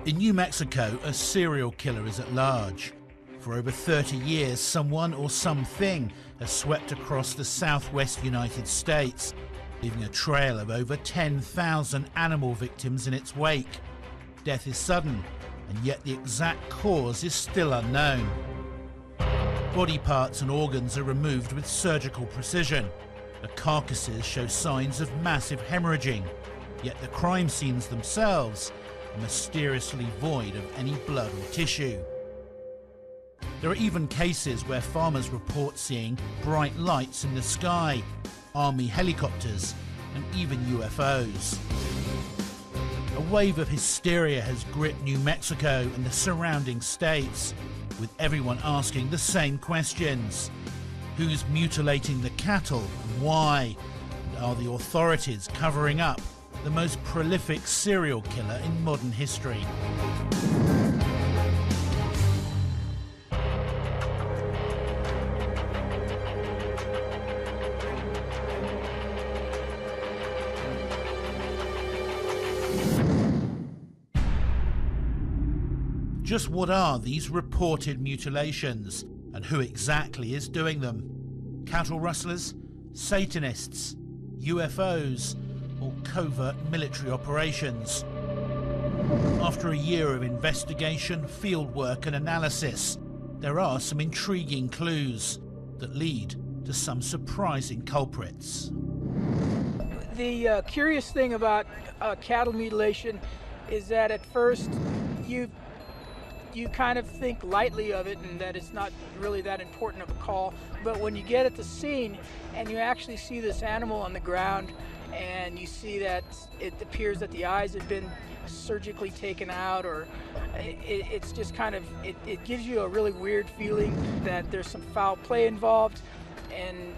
In New Mexico, a serial killer is at large. For over 30 years, someone or something has swept across the southwest United States, leaving a trail of over 10,000 animal victims in its wake. Death is sudden, and yet the exact cause is still unknown. Body parts and organs are removed with surgical precision. The carcasses show signs of massive hemorrhaging, yet the crime scenes themselves are mysteriously void of any blood or tissue. There are even cases where farmers report seeing bright lights in the sky, army helicopters, and even UFOs. A wave of hysteria has gripped New Mexico and the surrounding states, with everyone asking the same questions. Who's mutilating the cattle and why? And are the authorities covering up the most prolific serial killer in modern history? Just what are these reported mutilations, and who exactly is doing them? Cattle rustlers, Satanists, UFOs, or covert military operations? After a year of investigation, fieldwork and analysis, there are some intriguing clues that lead to some surprising culprits. The curious thing about cattle mutilation is that at first you kind of think lightly of it and that it's not really that important of a call, but when you get at the scene and you actually see this animal on the ground and you see that it appears that the eyes have been surgically taken out, or it's just kind of, it gives you a really weird feeling that there's some foul play involved, and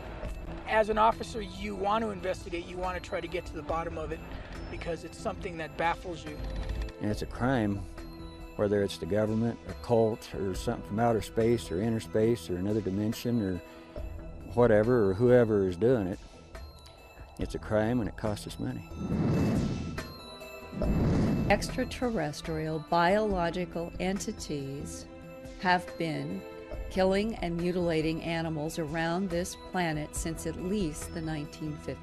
as an officer you want to investigate, you want to try to get to the bottom of it because it's something that baffles you. And it's a crime, whether it's the government, a cult, or something from outer space or inner space or another dimension or whatever, or whoever is doing it. It's a crime and it costs us money. Extraterrestrial biological entities have been killing and mutilating animals around this planet since at least the 1950s.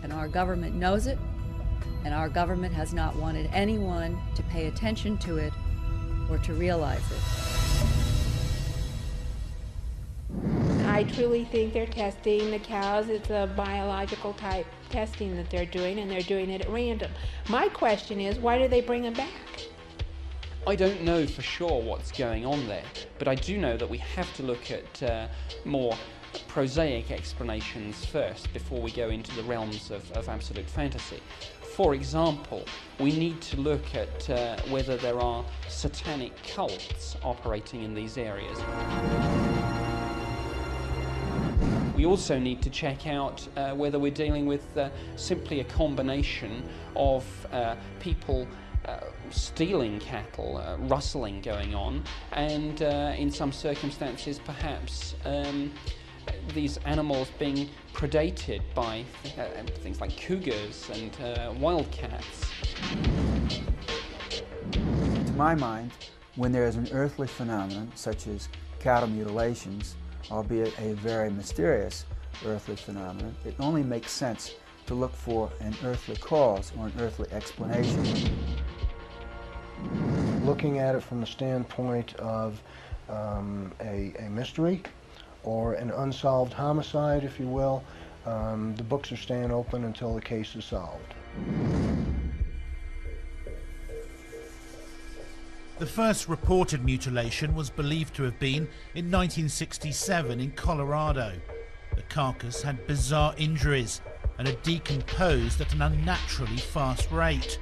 And our government knows it, and our government has not wanted anyone to pay attention to it or to realize it. I truly think they're testing the cows. It's a biological type testing that they're doing, and they're doing it at random. My question is, why do they bring them back? I don't know for sure what's going on there, but I do know that we have to look at more prosaic explanations first before we go into the realms of absolute fantasy. For example, we need to look at whether there are satanic cults operating in these areas. We also need to check out whether we're dealing with simply a combination of people stealing cattle, rustling going on, and in some circumstances perhaps these animals being predated by things like cougars and wildcats. To my mind, when there is an earthly phenomenon such as cattle mutilations, albeit a very mysterious earthly phenomenon, it only makes sense to look for an earthly cause or an earthly explanation. Looking at it from the standpoint of a mystery or an unsolved homicide, if you will, the books are staying open until the case is solved. The first reported mutilation was believed to have been in 1967 in Colorado. The carcass had bizarre injuries and had decomposed at an unnaturally fast rate.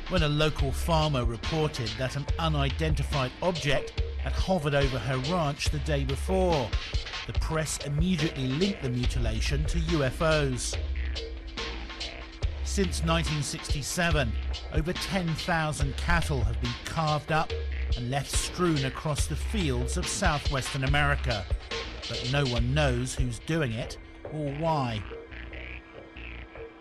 When a local farmer reported that an unidentified object had hovered over her ranch the day before, the press immediately linked the mutilation to UFOs. Since 1967, over 10,000 cattle have been carved up and left strewn across the fields of southwestern America, but no one knows who's doing it or why.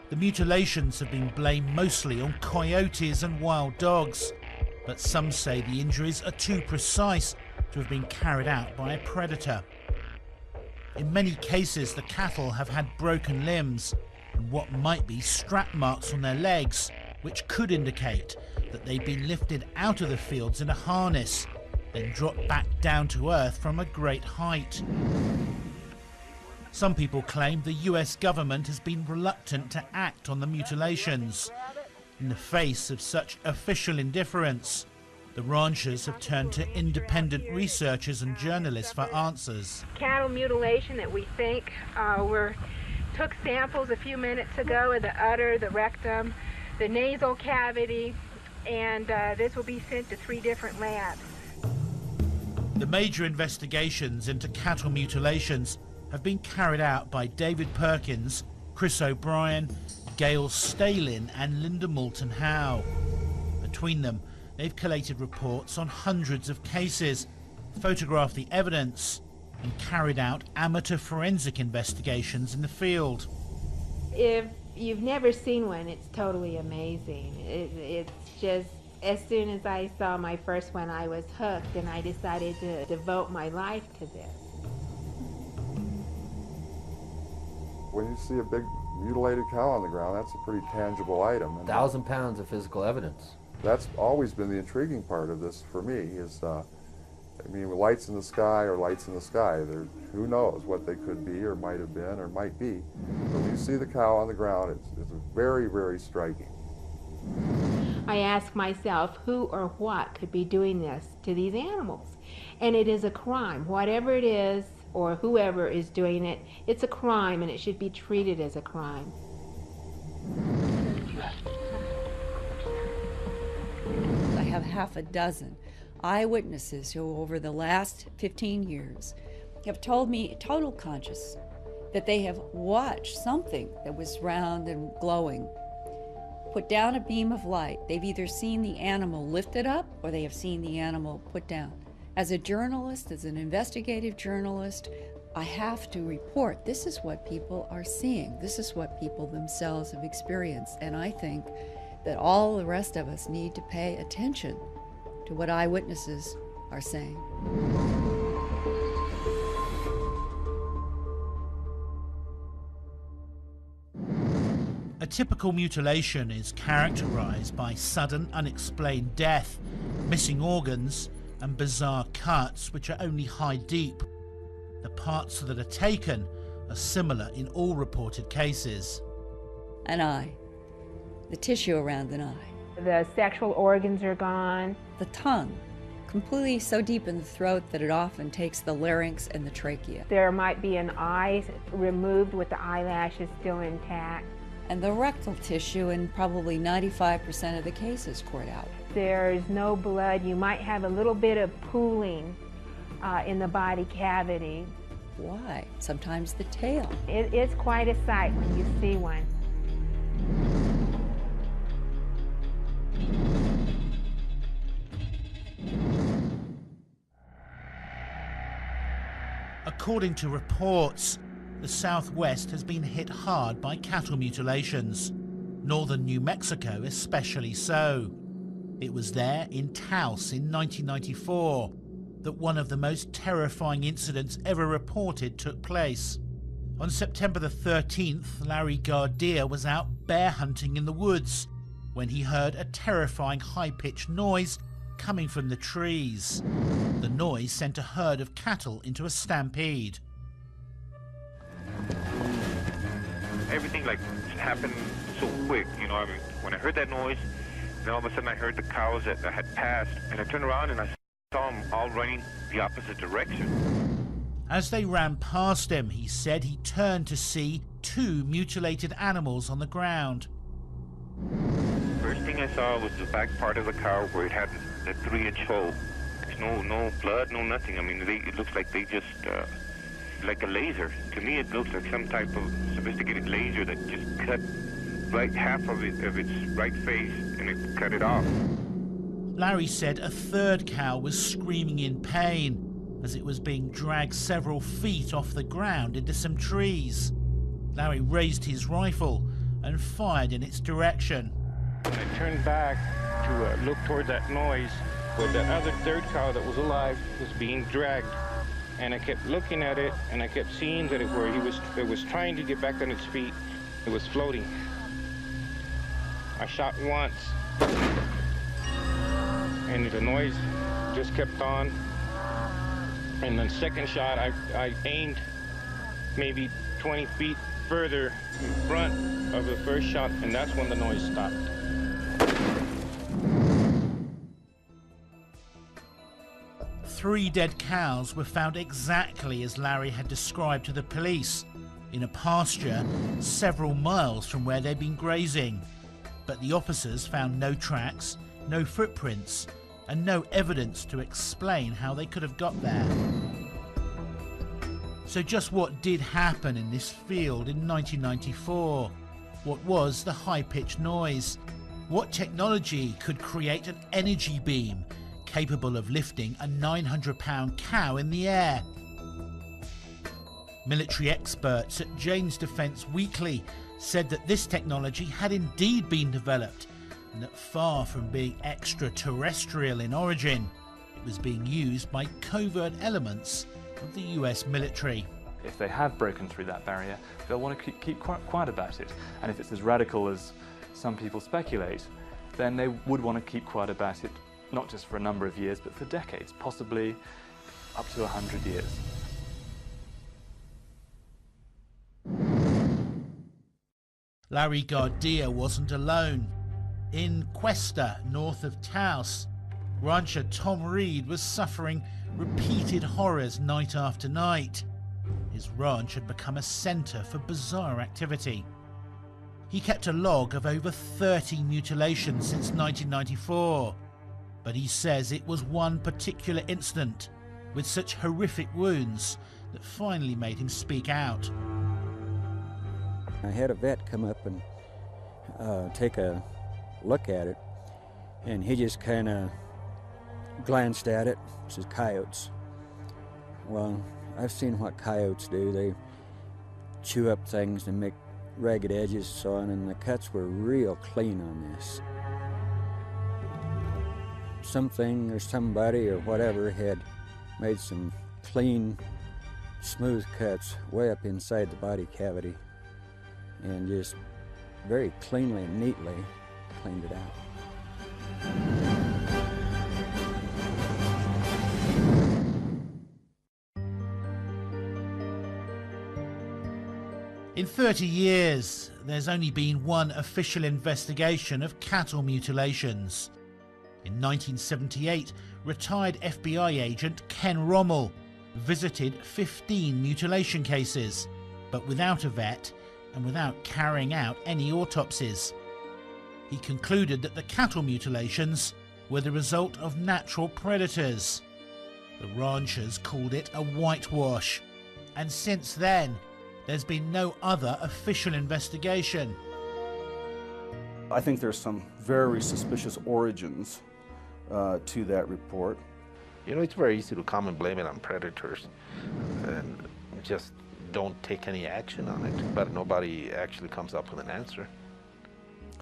The mutilations have been blamed mostly on coyotes and wild dogs, but some say the injuries are too precise to have been carried out by a predator. In many cases, the cattle have had broken limbs and what might be strap marks on their legs, which could indicate that they've been lifted out of the fields in a harness, then dropped back down to earth from a great height. Some people claim the US government has been reluctant to act on the mutilations. In the face of such official indifference, the ranchers have turned to independent researchers and journalists for answers. Cattle mutilation that we think took samples a few minutes ago of the udder, the rectum, the nasal cavity, and this will be sent to 3 different labs. The major investigations into cattle mutilations have been carried out by David Perkins, Chris O'Brien, Gail Stalin and Linda Moulton Howe. Between them, they've collated reports on hundreds of cases, photographed the evidence and carried out amateur forensic investigations in the field. If you've never seen one, it's totally amazing. It's just, as soon as I saw my first one, I was hooked, and I decided to devote my life to this. When you see a big mutilated cow on the ground, that's a pretty tangible item. 1,000 pounds of physical evidence. That's always been the intriguing part of this for me, is, lights in the sky are lights in the sky. Who knows what they could be or might have been or might be. But when you see the cow on the ground, it's very, very striking. I ask myself, who or what could be doing this to these animals? And it is a crime. Whatever it is, or whoever is doing it, it's a crime, and it should be treated as a crime. I have half a dozen eyewitnesses who, over the last 15 years, have told me, total conscious, that they have watched something that was round and glowing put down a beam of light. They've either seen the animal lifted up or they have seen the animal put down. As a journalist, as an investigative journalist, I have to report this is what people are seeing. This is what people themselves have experienced. And I think that all the rest of us need to pay attention to what eyewitnesses are saying. A typical mutilation is characterized by sudden, unexplained death, missing organs, and bizarre cuts which are only high-deep. The parts that are taken are similar in all reported cases. An eye, the tissue around an eye. The sexual organs are gone. The tongue, completely so deep in the throat that it often takes the larynx and the trachea. There might be an eye removed with the eyelashes still intact. And the rectal tissue in probably 95% of the cases poured out. There's no blood. You might have a little bit of pooling in the body cavity. Why? Sometimes the tail. It's quite a sight when you see one. According to reports, the Southwest has been hit hard by cattle mutilations, northern New Mexico especially so. It was there in Taos in 1994 that one of the most terrifying incidents ever reported took place. On September the 13th, Larry Gardia was out bear hunting in the woods when he heard a terrifying high-pitched noise coming from the trees. The noise sent a herd of cattle into a stampede. Everything happened so quick, when I heard that noise, then all of a sudden I heard the cows that had passed, and I turned around and I saw them all running the opposite direction. As they ran past him, he said he turned to see 2 mutilated animals on the ground. First thing I saw was the back part of the cow where it had the 3-inch hole. There's no blood, no nothing. It looks like they just, like a laser. To me, it looks like some type of sophisticated laser that just cut right half of its right face, and it cut it off. Larry said a third cow was screaming in pain as it was being dragged several feet off the ground into some trees. Larry raised his rifle and fired in its direction. I turned back to look toward that noise where the other third cow that was alive was being dragged. And I kept looking at it, and I kept seeing that it was trying to get back on its feet. It was floating. I shot once, and the noise just kept on. And the second shot, I aimed maybe 20 feet further in front of the first shot, and that's when the noise stopped. Three dead cows were found exactly as Larry had described to the police, in a pasture several miles from where they'd been grazing. But the officers found no tracks, no footprints, and no evidence to explain how they could have got there. So just what did happen in this field in 1994? What was the high-pitched noise? What technology could create an energy beam capable of lifting a 900-pound cow in the air? Military experts at Jane's Defence Weekly said that this technology had indeed been developed, and that far from being extraterrestrial in origin, it was being used by covert elements of the US military. If they have broken through that barrier, they'll want to keep quiet about it. And if it's as radical as some people speculate, then they would want to keep quiet about it, not just for a number of years, but for decades, possibly up to 100 years. Larry Gardia wasn't alone. In Cuesta, north of Taos, rancher Tom Reed was suffering repeated horrors night after night. His ranch had become a centre for bizarre activity. He kept a log of over 30 mutilations since 1994, but he says it was one particular incident with such horrific wounds that finally made him speak out. I had a vet come up and take a look at it, and he just kind of glanced at it. It says coyotes. Well, I've seen what coyotes do. They chew up things and make ragged edges, so on, and the cuts were real clean on this. Something or somebody or whatever had made some clean, smooth cuts way up inside the body cavity, and just very cleanly and neatly cleaned it out. In 30 years, there's only been one official investigation of cattle mutilations. In 1978, retired FBI agent Ken Rommel visited 15 mutilation cases, but without a vet and without carrying out any autopsies. He concluded that the cattle mutilations were the result of natural predators. The ranchers called it a whitewash, and since then, there's been no other official investigation. I think there's some very suspicious origins to that report. You know, it's very easy to come and blame it on predators and just don't take any action on it, but nobody actually comes up with an answer.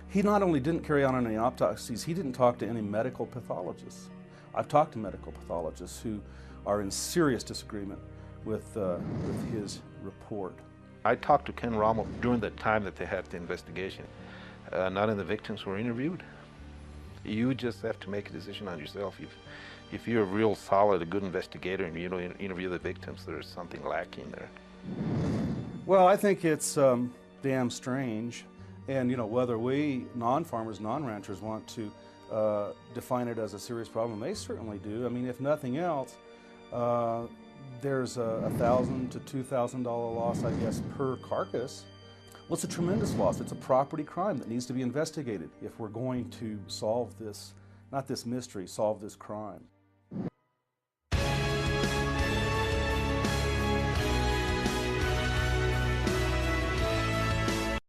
He not only didn't carry on any autopsies, he didn't talk to any medical pathologists. I've talked to medical pathologists who are in serious disagreement with his report. I talked to Ken Rommel during the time that they had the investigation. None of the victims were interviewed. You just have to make a decision on yourself. If you're a real solid, a good investigator and you don't interview the victims, there's something lacking there. Well, I think it's damn strange. And, you know, whether we non-farmers, non-ranchers want to define it as a serious problem, they certainly do. I mean, if nothing else, there's a $1,000 to $2,000 loss, I guess, per carcass. Well, it's a tremendous loss. It's a property crime that needs to be investigated if we're going to solve this, not this mystery, solve this crime.